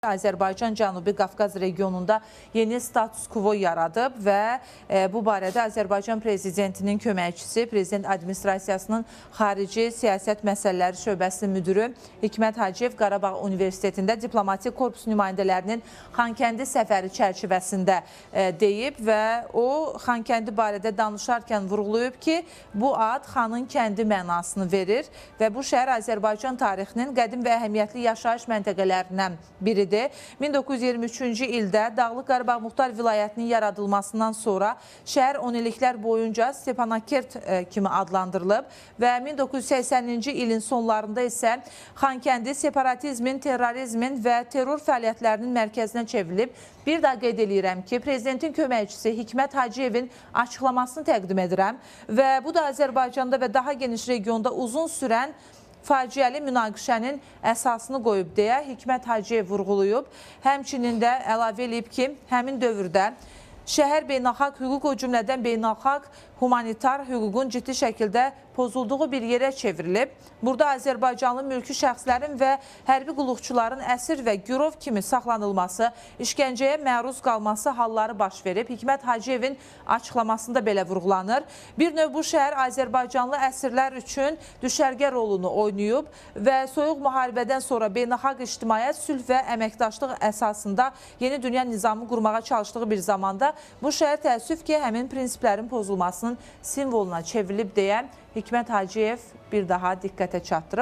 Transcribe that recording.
Azərbaycan Cənubi Qafqaz regionunda yeni status quo yaradıb və bu barədə Azərbaycan prezidentinin köməkçisi, prezident administrasiyasının xarici siyasət məsələləri şöbəsinin müdürü Hikmət Hacıyev Qarabağ Universitetində diplomatik korpus nümayəndələrinin Xankəndi səfəri çərçivəsində deyib və o Xankəndi barədə danışarkən vurğulayıb ki, bu ad xanın kəndi mənasını verir və bu şəhər Azərbaycan tarixinin qədim və əhəmiyyətli yaşayış məntəqələrindən biridir. 1923-cü ildə Dağlıq Qarabağ Muxtar Vilayətinin yaradılmasından sonra şəhər 10 illiklər boyunca Stepanakert kimi adlandırılıb və 1980-ci ilin sonlarında isə Xankəndi separatizmin, terrorizmin və terror fəaliyyətlərinin mərkəzinə çevrilib. Bir daha qeyd edirəm ki, prezidentin köməkçisi Hikmət Hacıyevin açıqlamasını təqdim edirəm və bu da Azərbaycanda və daha geniş regionda uzun sürən faciəli münaqişənin əsasını qoyub deyə Hikmət Hacıyev vurğulayıb. Həmçinin də əlavə edib ki, həmin dövrdə şəhər beynəlxalq hüquq, o cümlədən beynəlxalq humanitar hüququn ciddi şəkildə pozulduğu bir yerə çevrilib. Burada Azərbaycanlı mülki şəxslərin və hərbi qulluqçuların əsir və girov kimi saxlanılması, işgəncəyə məruz qalması halları baş verib. Hikmət Hacıyevin açıqlamasında belə vurğulanır. Bir növ bu şəhər Azərbaycanlı əsirlər üçün düşərgə rolunu oynayıb və soyuq müharibədən sonra beynəlxalq ictimaiyyət sülh və əməkdaşlıq əsasında yeni dünya nizamı qurmağa çalışdığı bir zamanda bu şəhər təəssüf ki, həmin prinsiplərin pozulmasının simvoluna çevrilib deyə Hikmət Hacıyev bir daha diqqətə çatdırıb.